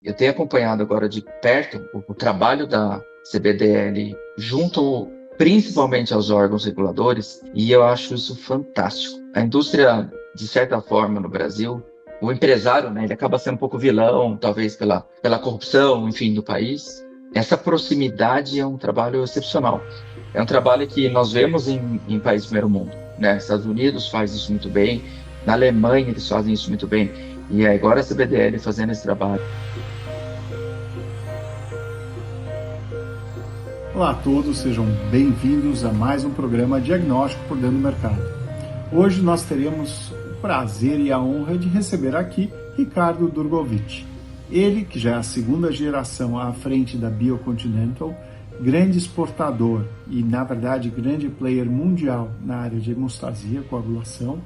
Eu tenho acompanhado agora de perto o trabalho da CBDL junto principalmente aos órgãos reguladores, e eu acho isso fantástico. A indústria, de certa forma, no Brasil, o empresário, né, ele acaba sendo um pouco vilão, talvez pela corrupção, enfim, do país. Essa proximidade é um trabalho excepcional. É um trabalho que nós vemos em países do primeiro mundo, né? Estados Unidos faz isso muito bem, na Alemanha eles fazem isso muito bem, e agora a CBDL fazendo esse trabalho. Olá a todos, sejam bem-vindos a mais um programa Diagnóstico por Dentro do Mercado. Hoje nós teremos o prazer e a honra de receber aqui Ricardo Durgovich. Ele, que já é a segunda geração à frente da Biocontinental, grande exportador e, na verdade, grande player mundial na área de hemostasia, coagulação,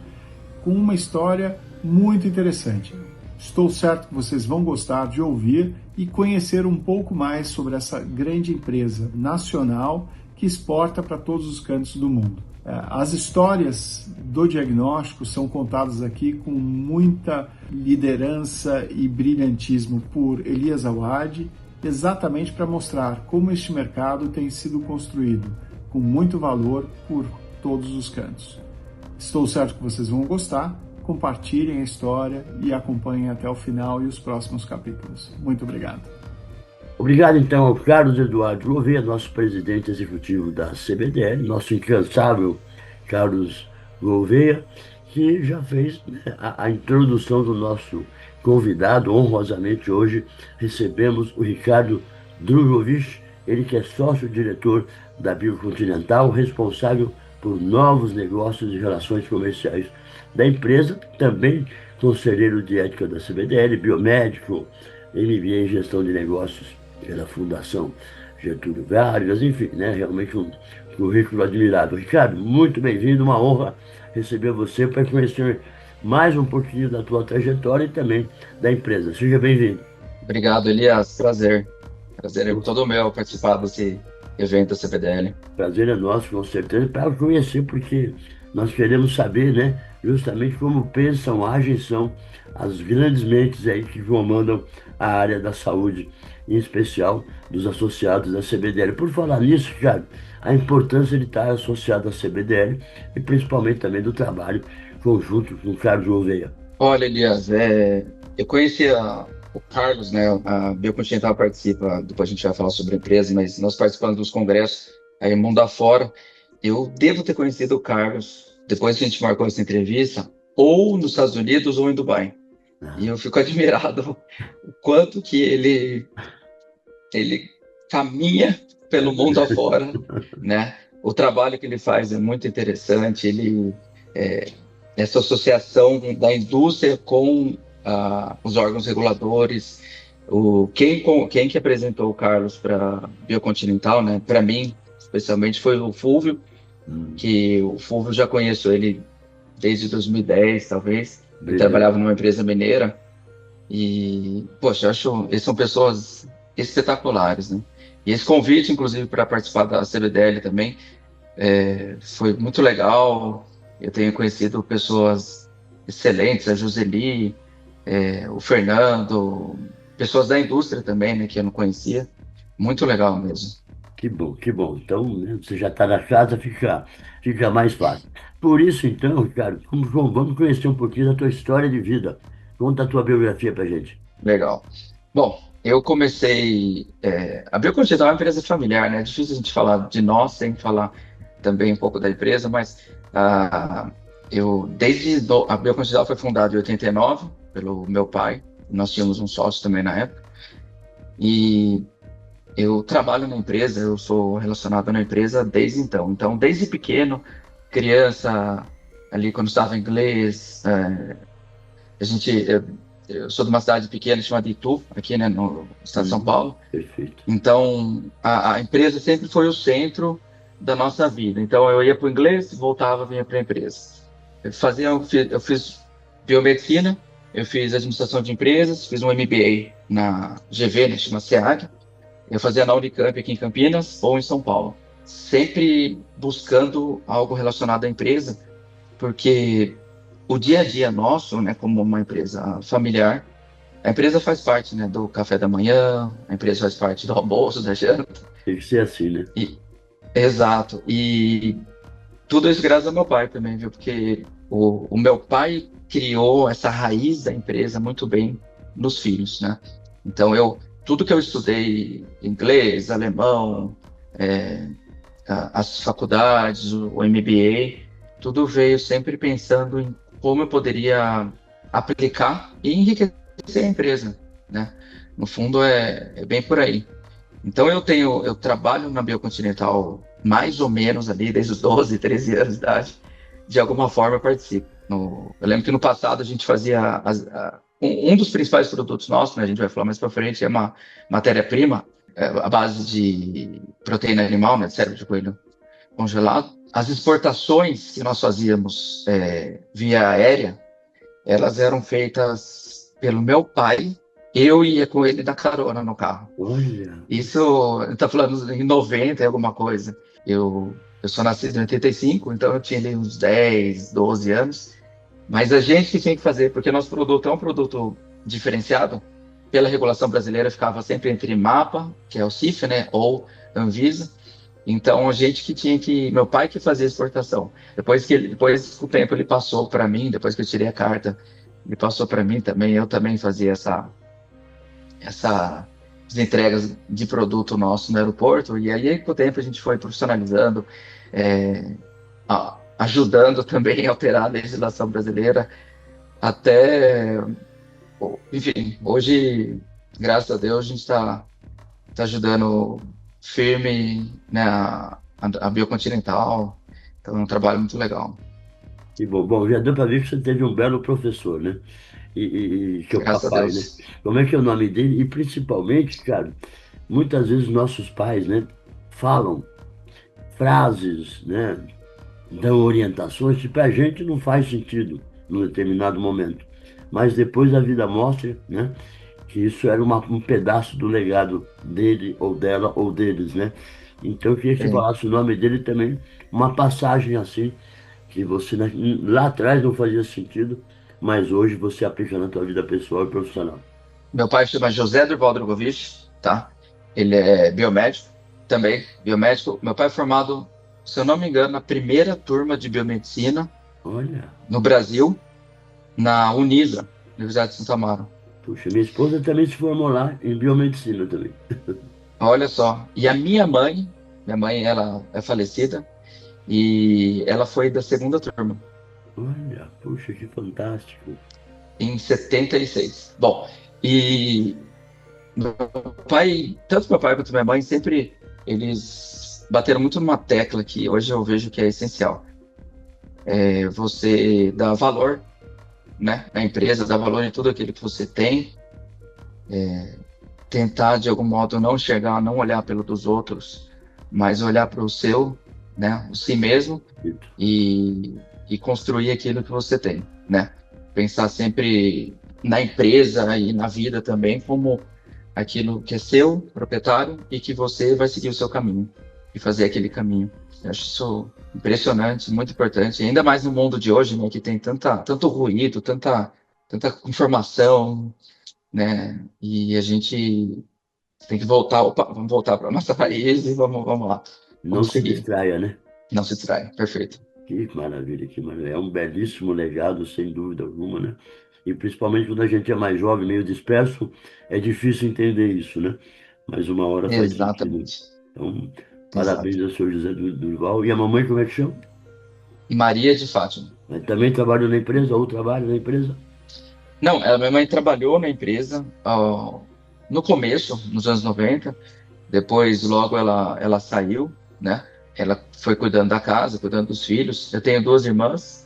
com uma história muito interessante. Estou certo que vocês vão gostar de ouvir e conhecer um pouco mais sobre essa grande empresa nacional que exporta para todos os cantos do mundo. As histórias do diagnóstico são contadas aqui com muita liderança e brilhantismo por Elias Awad, exatamente para mostrar como este mercado tem sido construído com muito valor por todos os cantos. Estou certo que vocês vão gostar. Compartilhem a história e acompanhem até o final e os próximos capítulos. Muito obrigado. Obrigado, então, ao Carlos Eduardo Gouveia, nosso presidente executivo da CBDL, nosso incansável Carlos Gouveia, que já fez, né, a introdução do nosso convidado. Honrosamente, hoje recebemos o Ricardo Drogovic, ele que é sócio-diretor da Biocontinental, responsável por novos negócios e relações comerciais da empresa, também conselheiro de ética da CBDL, biomédico, MBA em gestão de negócios pela Fundação Getúlio Vargas, enfim, né? Realmente um currículo admirável. Ricardo, muito bem-vindo, uma honra receber você para conhecer mais um pouquinho da tua trajetória e também da empresa. Seja bem-vindo. Obrigado, Elias. Prazer. Prazer é todo meu participar desse evento da CBDL. Prazer é nosso, com certeza, para conhecer, porque nós queremos saber, né, justamente como pensam, agem, são as grandes mentes aí que comandam a área da saúde, em especial dos associados da CBDL. Por falar nisso, Ricardo, a importância de estar associado à CBDL e principalmente também do trabalho conjunto com o Carlos Gouveia. Olha, Elias, eu conhecia o Carlos, né? A Biocontinental participa, depois a gente vai falar sobre a empresa, mas nós participamos dos congressos aí mundo afora. Eu devo ter conhecido o Carlos depois que a gente marcou essa entrevista, ou nos Estados Unidos ou em Dubai. E eu fico admirado o quanto que ele caminha pelo mundo afora, né? O trabalho que ele faz é muito interessante. É, essa associação da indústria com os órgãos reguladores, quem que apresentou o Carlos para Biocontinental, né? Para mim, especialmente, foi o Fúvio, que o Fúvio já conheço ele desde 2010, talvez. Ele Brilhante. trabalhava numa empresa mineira e, poxa, eu acho eles são pessoas espetaculares, né? E esse convite, inclusive, para participar da CBDL também, foi muito legal. Eu tenho conhecido pessoas excelentes, a Joseli, o Fernando, pessoas da indústria também, né, que eu não conhecia. Muito legal mesmo. Que bom, que bom. Então, né, você já está na casa, fica mais fácil. Por isso, então, Ricardo, vamos conhecer um pouquinho da tua história de vida. Conta a tua biografia pra gente. Legal. Bom, eu comecei. A Biocontinental é uma empresa familiar, né? É difícil a gente falar de nós sem falar também um pouco da empresa, mas a Biocontinental foi fundada em 89 pelo meu pai. Nós tínhamos um sócio também na época. E eu trabalho na empresa, eu sou relacionado na empresa desde então. Então, desde pequeno, criança, ali quando estava em inglês, a gente, eu sou de uma cidade pequena chamada Itu, aqui, né, no estado de São Paulo. Perfeito. Então, a empresa sempre foi o centro da nossa vida. Então, eu ia para o inglês, voltava, vinha para a empresa. Eu fiz biomedicina, eu fiz administração de empresas, fiz um MBA na GV, né, chama SEAG. Eu fazia na Unicamp aqui em Campinas ou em São Paulo. Sempre buscando algo relacionado à empresa, porque o dia a dia nosso, né, como uma empresa familiar, a empresa faz parte, né, do café da manhã, a empresa faz parte do almoço, da janta. Tem que ser assim, né? E, exato. E tudo isso graças ao meu pai também, viu? Porque o meu pai criou essa raiz da empresa muito bem nos filhos, né? Então, tudo que eu estudei, inglês, alemão, é, as faculdades, o MBA, tudo veio sempre pensando em como eu poderia aplicar e enriquecer a empresa, né? No fundo, é bem por aí. Então eu trabalho na Biocontinental mais ou menos ali desde os 12, 13 anos de idade. De alguma forma eu participo. Eu lembro que no passado a gente fazia um dos principais produtos nossos, né, a gente vai falar mais para frente, é uma matéria-prima à base de proteína animal, né, de cérebro de coelho congelado. As exportações que nós fazíamos via aérea, elas eram feitas pelo meu pai. Eu ia com ele na carona no carro. Olha, Isso, está falando em 90 e alguma coisa. Eu sou nascido em 85, então eu tinha ali uns 10, 12 anos. Mas a gente que tinha que fazer, porque nosso produto é um produto diferenciado, pela regulação brasileira ficava sempre entre MAPA, que é o CIF, né, ou Anvisa. Então a gente que tinha que, meu pai que fazia a exportação. Depois com o tempo ele passou para mim, depois que eu tirei a carta, ele passou para mim também. Eu também fazia essas entregas de produto nosso no aeroporto, e aí com o tempo a gente foi profissionalizando, é, ajudando também a alterar a legislação brasileira, até, enfim, hoje, graças a Deus, a gente tá ajudando firme, né, a Biocontinental, então é um trabalho muito legal, que bom. Bom, já deu para ver que você teve um belo professor, né? E que é o graças a papai, né? Deus. Como é que é o nome dele? E principalmente, cara, muitas vezes nossos pais, né, falam frases, né, dão orientações que para a gente não faz sentido num determinado momento. Mas depois a vida mostra, né, que isso era um pedaço do legado dele ou dela ou deles, né? Então eu queria que você Sim. falasse o nome dele também, uma passagem assim, que você lá atrás não fazia sentido, mas hoje você aplica na tua vida pessoal e profissional. Meu pai chama José Durval Drogovic, tá? Ele é biomédico também, biomédico. Meu pai é formado, se eu não me engano, na primeira turma de biomedicina Olha, no Brasil, na Unisa, Universidade de Santa Amaro. puxa, minha esposa também se formou lá em biomedicina também. Olha só. E a minha mãe, ela é falecida e ela foi da segunda turma, Olha, puxa, que fantástico. em 76. Bom, e meu pai, tanto meu pai quanto minha mãe, sempre eles bateram muito numa tecla que hoje eu vejo que é essencial. É você dar valor, né, na empresa, dar valor em tudo aquilo que você tem, tentar de algum modo não enxergar, não olhar pelo dos outros, mas olhar para o seu, né, o si mesmo e, e construir aquilo que você tem, né? Pensar sempre na empresa e na vida também como aquilo que é seu, proprietário, e que você vai seguir o seu caminho e fazer aquele caminho. Eu acho isso impressionante, muito importante, ainda mais no mundo de hoje, né, que tem tanto ruído, tanta informação, né, e a gente tem que voltar, opa, vamos voltar para a nossa raiz e vamos lá, Não vamos se seguir, distraia, né? não se distrai, perfeito. Que maravilha, que maravilha. É um belíssimo legado, sem dúvida alguma, né? E principalmente quando a gente é mais jovem, meio disperso, é difícil entender isso, né? Mas uma hora faz sentido. Exatamente, Então, exato. parabéns ao senhor José Durval. E a mamãe, como é que chama? Maria de Fátima. Ela também trabalhou na empresa, ou trabalha na empresa? Não, minha mãe trabalhou na empresa no começo, nos anos 90. Depois, logo, ela saiu, né? Ela foi cuidando da casa, cuidando dos filhos. Eu tenho duas irmãs,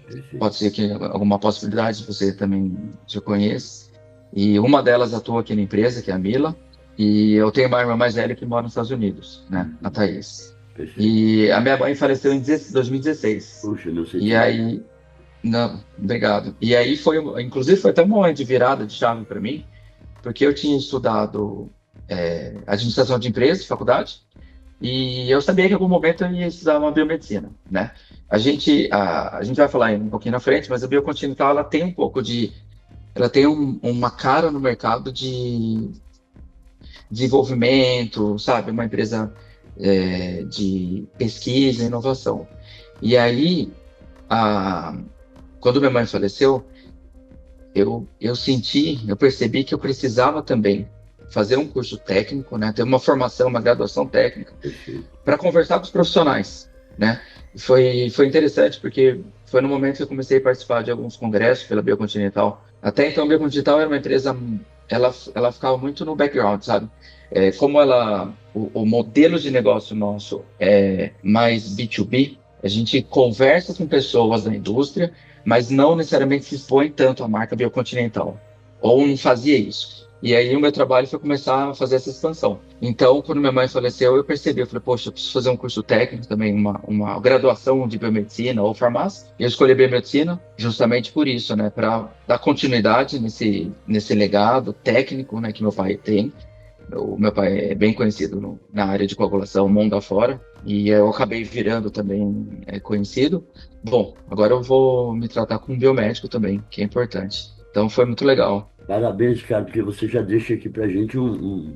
Perfeito. pode ser que alguma possibilidade você também já conheça. E uma delas atua aqui na empresa, que é a Mila. E eu tenho uma irmã mais velha que mora nos Estados Unidos, né? A Thaís. Perfeito. E a minha mãe faleceu em 2016. Puxa, meu E sentimento. aí, não, obrigado. E aí inclusive foi até um momento de virada de chave para mim, porque eu tinha estudado administração de empresas, faculdade, e eu sabia que em algum momento eu ia estudar uma biomedicina, né? A gente vai falar um pouquinho na frente, mas a biocontinental ela tem um pouco de ela tem uma cara no mercado de desenvolvimento, sabe? Uma empresa de pesquisa e inovação. E aí, a, quando minha mãe faleceu, eu percebi que eu precisava também fazer um curso técnico, né? Ter uma formação, uma graduação técnica Perfeito. para conversar com os profissionais, né? Foi interessante porque foi no momento que eu comecei a participar de alguns congressos pela Biocontinental. Até então, a Biocontinental era uma empresa, ela ficava muito no background, sabe? Como o modelo de negócio nosso é mais B2B, a gente conversa com pessoas da indústria, mas não necessariamente se expõe tanto à marca Biocontinental. Ou não fazia isso. E aí o meu trabalho foi começar a fazer essa expansão. Então, quando minha mãe faleceu, eu percebi, eu falei, poxa, eu preciso fazer um curso técnico também, uma graduação de biomedicina ou farmácia. E eu escolhi biomedicina justamente por isso, né, para dar continuidade nesse legado técnico, né, que meu pai tem. O meu pai é bem conhecido na área de coagulação, mundo afora, e eu acabei virando também conhecido. Bom, agora eu vou me tratar como biomédico também, que é importante. Então foi muito legal. Parabéns, cara, porque você já deixa aqui para a gente um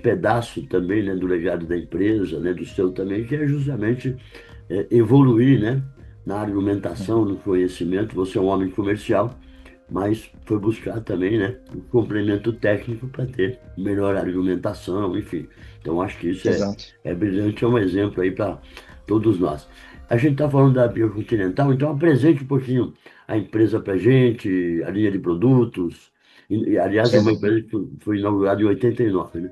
pedaço também, né, do legado da empresa, né, do seu também, que é justamente evoluir, né, na argumentação, no conhecimento. Você é um homem comercial, mas foi buscar também, né, um complemento técnico para ter melhor argumentação, enfim. Então, acho que isso Exato. é brilhante, é um exemplo aí para todos nós. A gente está falando da Biocontinental, então apresente um pouquinho a empresa para gente, a linha de produtos. Aliás, é uma empresa que foi inaugurada em 89, né?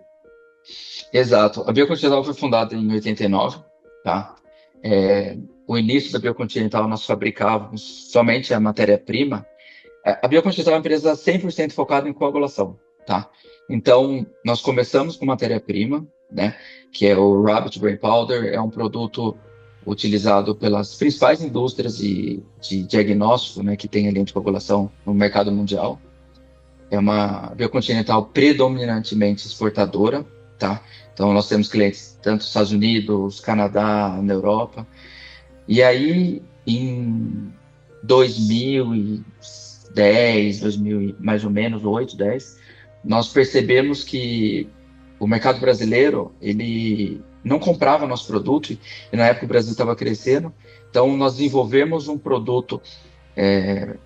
Exato. A Biocontinental foi fundada em 89, tá? É, o início da Biocontinental nós fabricávamos somente a matéria-prima. A Biocontinental é uma empresa 100% focada em coagulação, tá? Então, nós começamos com matéria-prima, né? Que é o Rabbit Brain Powder, é um produto utilizado pelas principais indústrias de diagnóstico, né? Que tem a linha de coagulação no mercado mundial. É uma Biocontinental predominantemente exportadora, tá? Então, nós temos clientes tanto nos Estados Unidos, Canadá, na Europa. E aí, em 2010, 2000, mais ou menos, 8, 10, nós percebemos que o mercado brasileiro, ele não comprava nosso produto, e na época o Brasil estava crescendo, então nós desenvolvemos um produto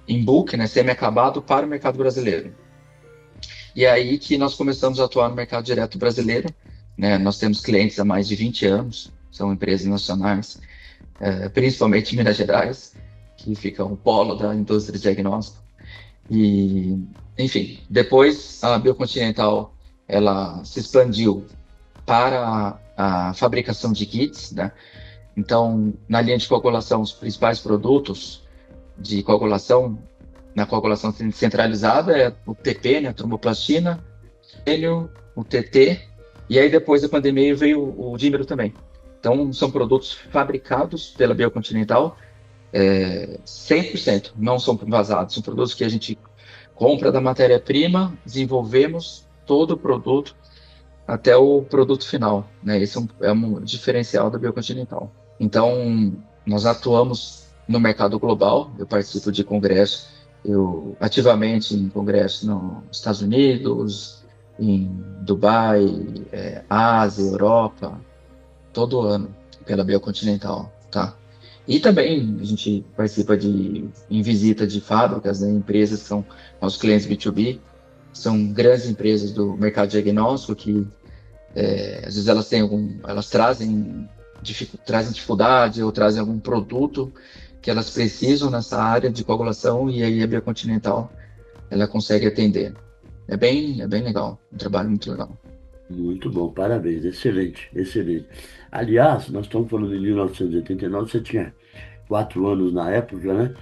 em bulk, né, semi-acabado, para o mercado brasileiro. E aí que nós começamos a atuar no mercado direto brasileiro, né? Nós temos clientes há mais de 20 anos, são empresas nacionais, principalmente em Minas Gerais, que fica um polo da indústria de diagnóstico. E, enfim, depois a Biocontinental ela se expandiu para a fabricação de kits, né? Então, na linha de coagulação, os principais produtos de coagulação, na coagulação centralizada, é o TP, né, a tromboplastina, o TT, e aí depois da pandemia veio o dímero também. Então, são produtos fabricados pela Biocontinental 100%, não são vazados. São produtos que a gente compra da matéria-prima, desenvolvemos todo o produto até o produto final, né? Esse é um diferencial da Biocontinental. Então, nós atuamos no mercado global, eu participo de congressos, eu ativamente em congressos nos Estados Unidos, em Dubai, Ásia, Europa, todo ano pela Biocontinental, tá? E também a gente participa em visita de fábricas, né, empresas que são nossos clientes B2B, são grandes empresas do mercado diagnóstico que às vezes elas trazem dificuldade ou trazem algum produto que elas precisam nessa área de coagulação e aí a Biocontinental ela consegue atender. É bem legal, um trabalho muito legal. Muito bom, parabéns, excelente, excelente. Aliás, nós estamos falando de 1989, você tinha 4 anos na época, né?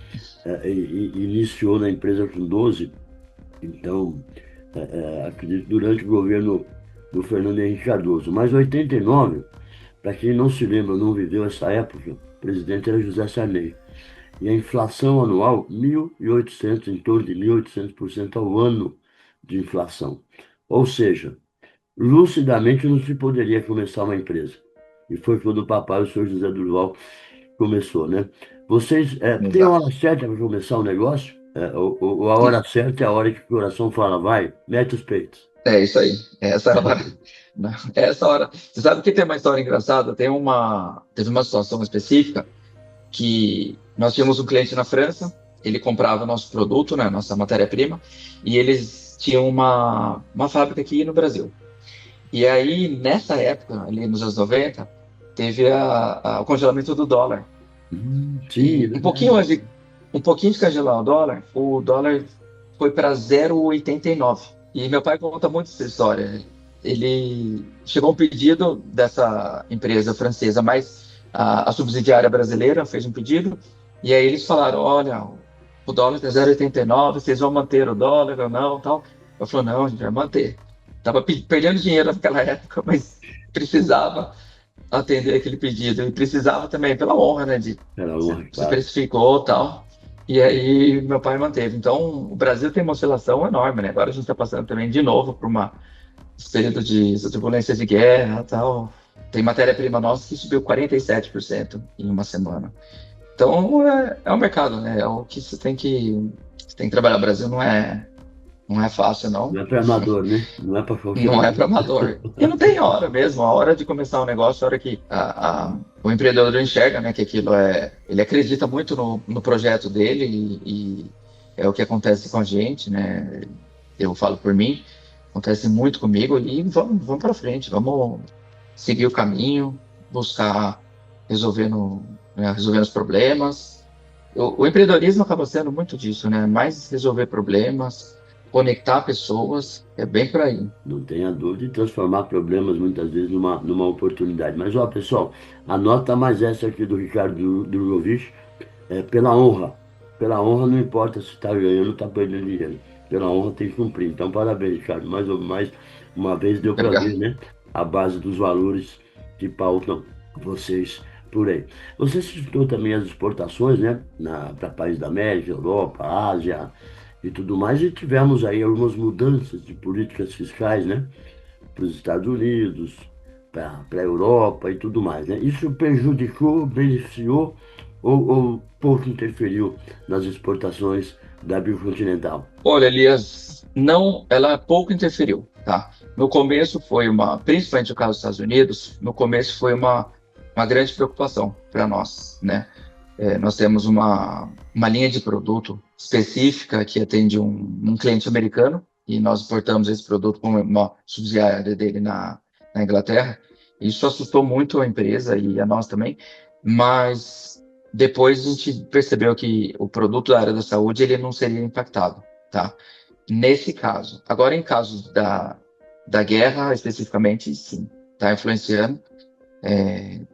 E iniciou na empresa com 12. Então, acredito que durante o governo do Fernando Henrique Cardoso. Mas 89, para quem não se lembra, não viveu essa época, o presidente era José Sarney. E a inflação anual, 1.800, em torno de 1.800% ao ano de inflação. Ou seja, lucidamente não se poderia começar uma empresa. E foi quando o papai, o senhor José Durval, começou, né? Vocês têm Exato. hora certa para começar um negócio? A hora certa é a hora que o coração fala, vai, mete os peitos. É isso aí. Essa é a hora. Não, é essa hora. Você sabe que tem uma história engraçada? Teve uma situação específica que nós tínhamos um cliente na França, ele comprava nosso produto, né, nossa matéria-prima, e eles tinham uma fábrica aqui no Brasil. E aí, nessa época, ali nos anos 90, teve o congelamento do dólar. Sim, é E verdade. um pouquinho de congelar o dólar foi para 0,89. E meu pai conta muito essa história. Ele chegou um pedido dessa empresa francesa, mas a subsidiária brasileira fez um pedido, e aí eles falaram: olha, o dólar está 0,89, vocês vão manter o dólar ou não? Tal. Eu falei: não, a gente vai manter. Tava perdendo dinheiro naquela época, mas precisava atender aquele pedido. E precisava também, pela honra, né, de Era você, honra, você claro. precificou e tal. E aí meu pai manteve. Então o Brasil tem uma oscilação enorme, né? Agora a gente está passando também de novo por esse período de turbulência de guerra e tal. Tem matéria-prima nossa que subiu 47% em uma semana. Então é o mercado, né? É o que você tem que trabalhar. O Brasil não é fácil, Não não. é para amador, né? Não é para qualquer Não um. é para amador. E não tem hora mesmo. A hora de começar um negócio, a hora que o empreendedor enxerga, né, que aquilo ele acredita muito no projeto dele e é o que acontece com a gente, né? Eu falo por mim, acontece muito comigo e vamos para frente, vamos seguir o caminho, buscar resolvendo, resolvendo os problemas. O empreendedorismo acaba sendo muito disso, né? Mais resolver problemas, conectar pessoas, é bem por aí. Não tenha dúvida de transformar problemas muitas vezes numa oportunidade. Mas, ó, pessoal, anota mais essa aqui do Ricardo Drogovic, pela honra. Pela honra não importa se está ganhando ou está perdendo dinheiro. Pela honra tem que cumprir. Então, parabéns, Ricardo. Mais uma vez deu para ver, Obrigado. né? A base dos valores que pautam vocês por aí. Você citou também as exportações, né? Para países da América, Europa, Ásia e tudo mais, e tivemos aí algumas mudanças de políticas fiscais, né? Para os Estados Unidos, para a Europa e tudo mais, né? Isso prejudicou, beneficiou ou pouco interferiu nas exportações da Biocontinental? Olha, Elias, não, ela pouco interferiu, tá? No começo foi principalmente no caso dos Estados Unidos, no começo foi uma grande preocupação para nós, né? Nós temos uma linha de produto específica que atende um cliente americano e nós importamos esse produto com uma subsidiária dele na Inglaterra. Isso assustou muito a empresa e a nós também, mas depois a gente percebeu que o produto da área da saúde ele não seria impactado, tá? Nesse caso. Agora, em casos da guerra, especificamente, sim, está influenciando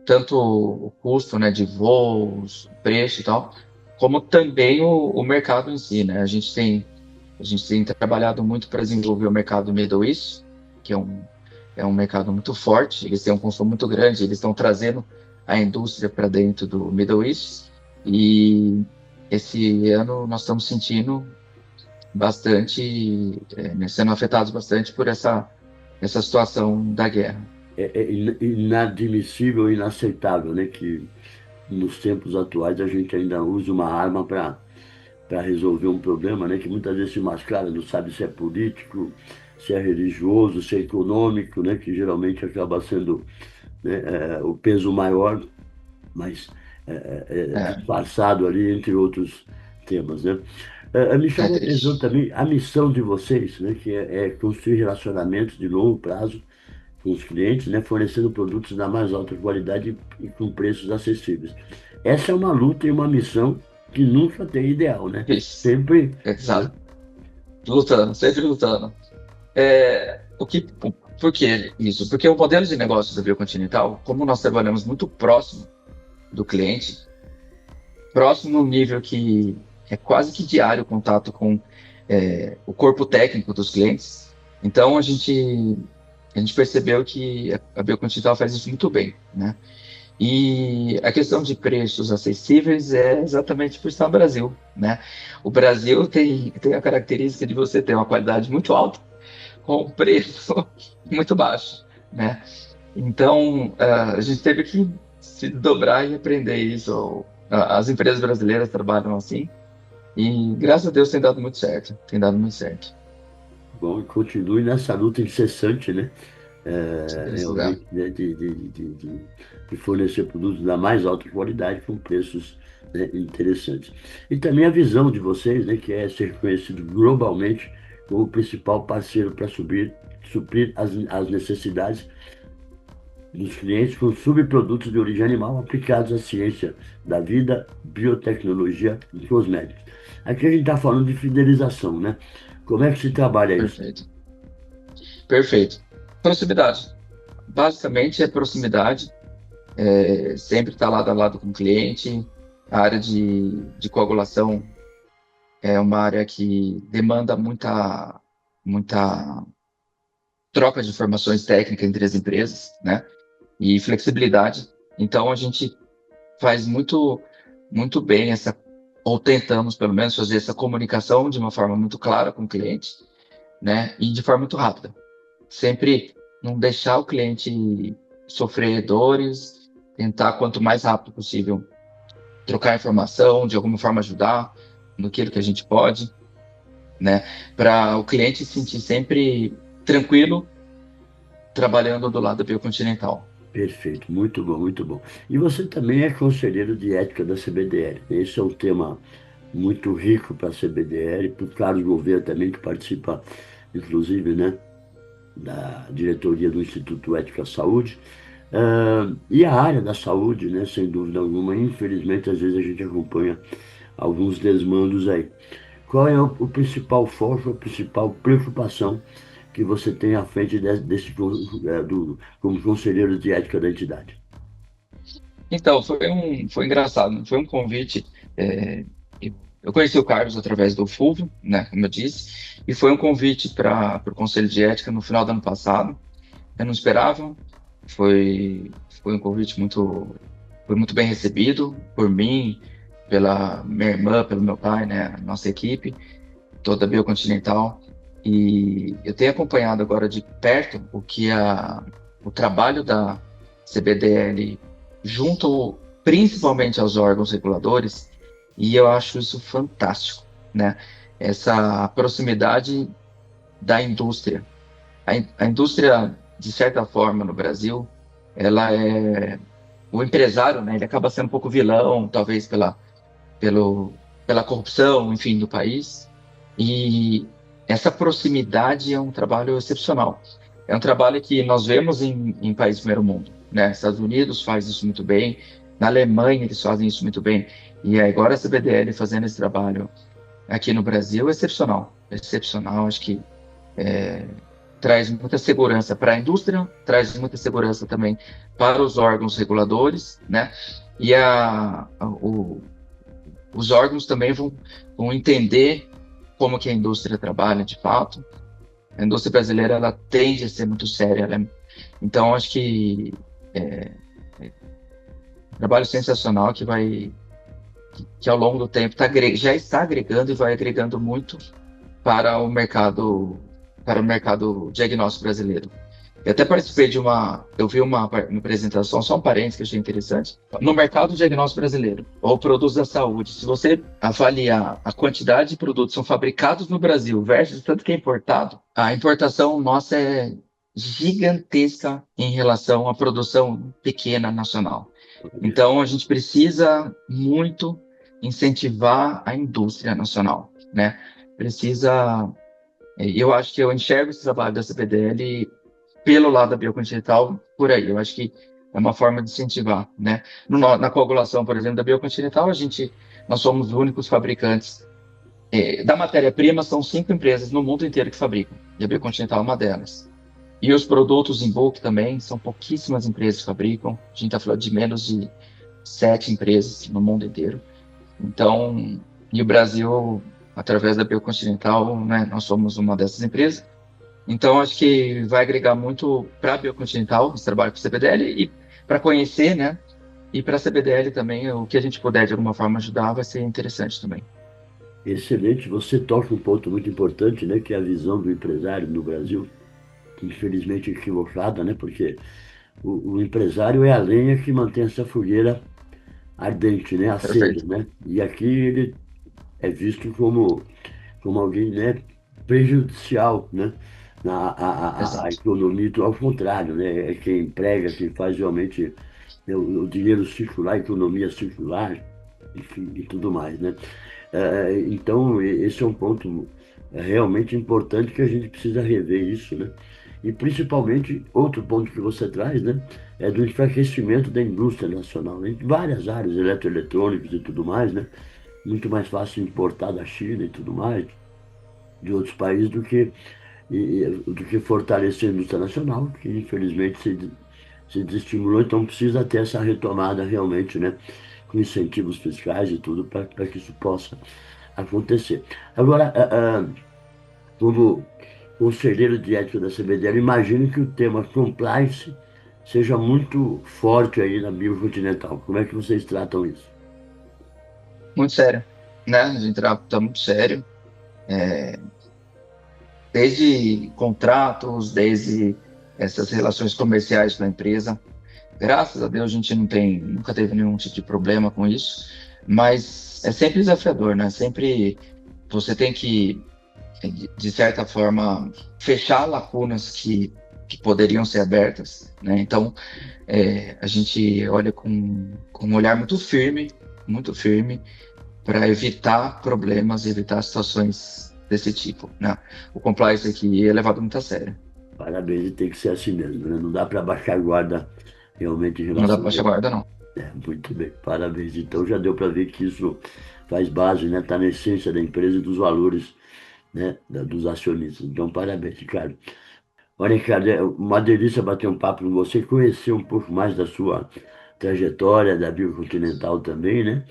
tanto o custo, né, de voos, preço e tal, como também o mercado em si, né? A gente tem trabalhado muito para desenvolver o mercado Middle East, que é um mercado muito forte, eles têm um consumo muito grande, eles estão trazendo a indústria para dentro do Middle East, e esse ano nós estamos sentindo bastante, sendo afetados bastante por essa situação da guerra. É inadmissível, inaceitável, né? Que nos tempos atuais a gente ainda usa uma arma para resolver um problema, né? Que muitas vezes se mascara, não sabe se é político, se é religioso, se é econômico, né? Que geralmente acaba sendo, né, o peso maior, mas É, disfarçado ali entre outros temas, né? Me é chamou a atenção triste. também a missão de vocês, né? Que é construir relacionamentos de longo prazo com os clientes, né, fornecendo produtos da mais alta qualidade e com preços acessíveis. Essa é uma luta e uma missão que nunca tem ideal, né? Isso. Sempre, né? Exato. Lutando, sempre lutando. Por que isso? Porque o modelo de negócio da Biocontinental, como nós trabalhamos muito próximo do cliente, próximo no nível que é quase que diário o contato com o corpo técnico dos clientes, então a gente percebeu que a Biocontinental faz isso muito bem, né? E a questão de preços acessíveis é exatamente por estar no Brasil, né? O Brasil tem a característica de você ter uma qualidade muito alta com um preço muito baixo, né? Então, a gente teve que se dobrar e aprender isso. As empresas brasileiras trabalham assim, E graças a Deus tem dado muito certo, tem dado muito certo. Bom, e continue nessa luta incessante, né? Se precisar. Realmente, né, de fornecer produtos da mais alta qualidade com preços, né, interessantes. E também a visão de vocês, né, que é ser conhecido globalmente como o principal parceiro para suprir as necessidades dos clientes com subprodutos de origem animal aplicados à ciência da vida, biotecnologia e cosméticos. Aqui a gente está falando de fidelização, né? Como é que se trabalha isso? Perfeito. Perfeito. Proximidade. Basicamente é proximidade, sempre estar lado a lado com o cliente. A área de coagulação é uma área que demanda muita troca de informações técnicas entre as empresas, né? E flexibilidade. Então a gente faz muito bem ou tentamos pelo menos fazer essa comunicação de uma forma muito clara com o cliente, né? E de forma muito rápida. Sempre não deixar o cliente sofrer dores, tentar quanto mais rápido possível trocar informação, de alguma forma ajudar no que a gente pode, né? Para o cliente se sentir sempre tranquilo trabalhando do lado da Biocontinental. Perfeito, muito bom, muito bom. E você também é conselheiro de ética da CBDL. Esse é um tema muito rico para a CBDL, para o Carlos Gouveia também, que participa, inclusive, né, da diretoria do Instituto Ética Saúde. E a área da saúde, né, sem dúvida alguma, infelizmente, às vezes a gente acompanha alguns desmandos aí. Qual é o principal foco, a principal preocupação que você tem à frente como conselheiro de ética da entidade? Então, foi engraçado, foi um convite. Eu conheci o Carlos através do Fulvio, né, como eu disse, e foi um convite para o Conselho de Ética no final do ano passado. Eu não esperava, foi um convite foi muito bem recebido por mim, pela minha irmã, pelo meu pai, né, nossa equipe, toda a Biocontinental. E eu tenho acompanhado agora de perto o trabalho da CBDL junto principalmente aos órgãos reguladores, e eu acho isso fantástico, né? Essa proximidade da indústria. A indústria, de certa forma, no Brasil, ela é o empresário, né? Ele acaba sendo um pouco vilão, talvez pelo, pela corrupção, enfim, do país. E essa proximidade é um trabalho excepcional. É um trabalho que nós vemos em países do primeiro mundo, né? Estados Unidos faz isso muito bem, na Alemanha eles fazem isso muito bem, e agora a CBDL fazendo esse trabalho aqui no Brasil é excepcional. Excepcional, acho que traz muita segurança para a indústria, traz muita segurança também para os órgãos reguladores, né? E os órgãos também vão entender como que a indústria trabalha de fato. A indústria brasileira, ela tende a ser muito séria, então acho que é um trabalho sensacional que ao longo do tempo já está agregando e vai agregando muito para o mercado diagnóstico brasileiro. Eu até participei eu vi uma apresentação, só um parênteses que eu achei interessante, no mercado diagnóstico brasileiro, ou produtos da saúde. Se você avaliar a quantidade de produtos que são fabricados no Brasil versus tanto que é importado, a importação nossa é gigantesca em relação à produção pequena nacional. Então, a gente precisa muito incentivar a indústria nacional, né? Eu acho que eu enxergo esse trabalho da CPDL pelo lado da biocontinental por aí. Eu acho que é uma forma de incentivar, né? Na coagulação, por exemplo, da biocontinental, nós somos os únicos fabricantes da matéria-prima, são 5 empresas no mundo inteiro que fabricam, e a biocontinental é uma delas. E os produtos em bulk também, são pouquíssimas empresas que fabricam, a gente está falando de menos de 7 empresas no mundo inteiro. Então, e o Brasil, através da Biocontinental, né, nós somos uma dessas empresas. Então, acho que vai agregar muito para a Biocontinental, esse trabalho com o CBDL, e para conhecer, né? E para a CBDL também, o que a gente puder de alguma forma ajudar, vai ser interessante também. Excelente, você toca um ponto muito importante, né, que é a visão do empresário no Brasil, que infelizmente é equivocada, né, porque o empresário é a lenha que mantém essa fogueira ardente, né, acesa, Perfeito. né, e aqui ele é visto como alguém, né, prejudicial, né, à Exato. economia, e ao contrário, né, é quem emprega, quem faz realmente, né, o dinheiro circular, a economia circular, enfim, e tudo mais, né. Então, esse é um ponto realmente importante que a gente precisa rever isso, né? E principalmente, outro ponto que você traz, né, é do enfraquecimento da indústria nacional, né, em várias áreas, eletroeletrônicos e tudo mais, né? Muito mais fácil importar da China e tudo mais, de outros países, do que fortalecer a indústria nacional, que infelizmente se desestimulou, então precisa ter essa retomada realmente, né? Com incentivos fiscais e tudo, para que isso possa acontecer. Agora, como conselheiro de ética da CBDL, imagino que o tema compliance seja muito forte aí na Biocontinental. Como é que vocês tratam isso? Muito sério, né? A gente tá muito sério. Desde contratos, desde essas relações comerciais com a empresa. Graças a Deus a gente nunca teve nenhum tipo de problema com isso, mas é sempre desafiador, né? Sempre você tem que, de certa forma, fechar lacunas que poderiam ser abertas, né? Então, a gente olha com um olhar muito firme, para evitar problemas, evitar situações desse tipo, né? O compliance aqui é levado muito a sério. Parabéns, e tem que ser assim mesmo, né? Não dá para baixar a guarda realmente em Não dá para relação a baixar a isso. guarda, não. Muito bem, parabéns. Então já deu para ver que isso faz base, né? Está na essência da empresa e dos valores, né? Dos acionistas. Então, parabéns, Ricardo. Olha, Ricardo, é uma delícia bater um papo com você, conhecer um pouco mais da sua trajetória, da Biocontinental também, né?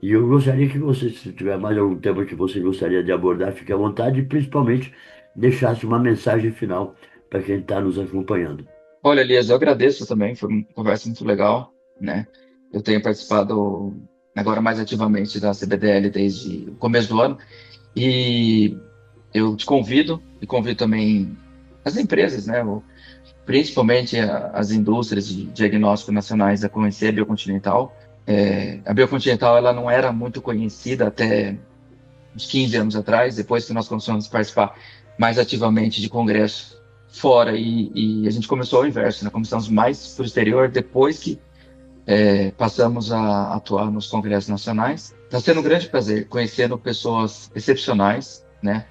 E eu gostaria que você, se tiver mais algum tema que você gostaria de abordar, fique à vontade e principalmente deixasse uma mensagem final para quem está nos acompanhando. Olha, Elias, eu agradeço também, foi uma conversa muito legal, né? Eu tenho participado agora mais ativamente da CBDL desde o começo do ano e eu te convido e convido também as empresas, né? Principalmente as indústrias de diagnóstico nacionais a conhecer a Biocontinental. A Biocontinental ela não era muito conhecida até uns 15 anos atrás, depois que nós começamos a participar mais ativamente de congresso fora e a gente começou ao inverso, né? Começamos mais para o exterior depois que passamos a atuar nos congressos nacionais. Está sendo um grande prazer conhecendo pessoas excepcionais, né?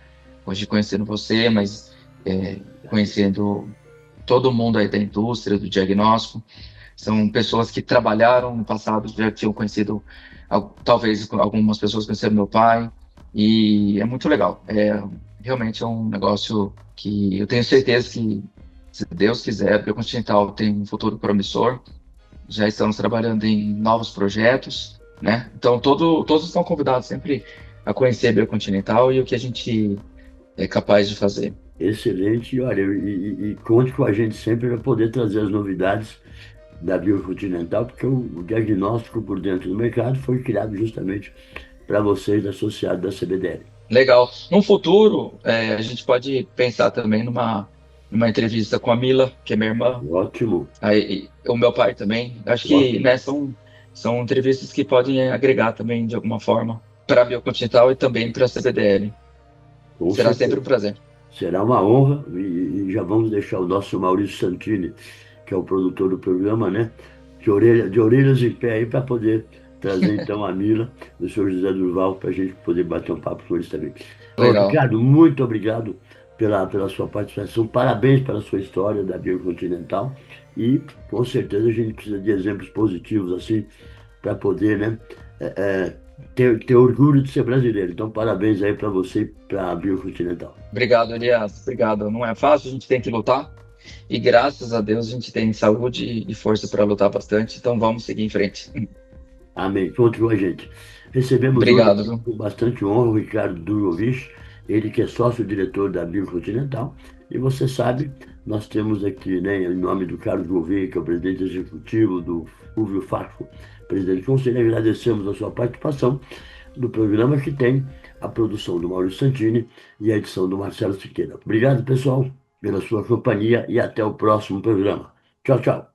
Hoje conhecendo você, mas conhecendo todo mundo aí da indústria, do diagnóstico. São pessoas que trabalharam no passado, já tinham conhecido, talvez algumas pessoas conheceram meu pai, e é muito legal. Realmente é um negócio que eu tenho certeza que, se Deus quiser, a Biocontinental tem um futuro promissor. Já estamos trabalhando em novos projetos, né? Então, todos estão convidados sempre a conhecer a Biocontinental e o que a gente é capaz de fazer. Excelente, e olha, e conte com a gente sempre para poder trazer as novidades da Biocontinental, porque o diagnóstico por dentro do mercado foi criado justamente para vocês, associados da CBDL. Legal. No futuro, a gente pode pensar também numa entrevista com a Mila, que é minha irmã, Ótimo, aí, e o meu pai também. Acho que, ótimo, né, são entrevistas que podem agregar também de alguma forma para a Biocontinental e também para a CBDL. com Será sempre certeza. um prazer. Será uma honra e já vamos deixar o nosso Maurício Santini, que é o produtor do programa, né? De orelhas em pé aí para poder trazer então a Mila, do senhor José Durval, para a gente poder bater um papo com eles também. Ô, Legal. Ricardo, muito obrigado pela sua participação, parabéns pela sua história da Biocontinental e com certeza a gente precisa de exemplos positivos assim para poder, né? é, é, ter orgulho de ser brasileiro. Então, parabéns aí para você e para a Biocontinental. Obrigado, Elias. Obrigado. Não é fácil, a gente tem que lutar. E graças a Deus a gente tem saúde e força para lutar bastante. Então vamos seguir em frente. Amém. Conte com a gente. Recebemos hoje Obrigado, aqui viu? com bastante honra o Ricardo Durovich, ele que é sócio-diretor da Biocontinental. E você sabe, nós temos aqui, né, em nome do Carlos Gouveia, que é o presidente executivo, do Fulvio Facco, presidente do conselho, agradecemos a sua participação no programa que tem a produção do Maurício Santini e a edição do Marcelo Siqueira. Obrigado, pessoal, pela sua companhia e até o próximo programa. Tchau, tchau.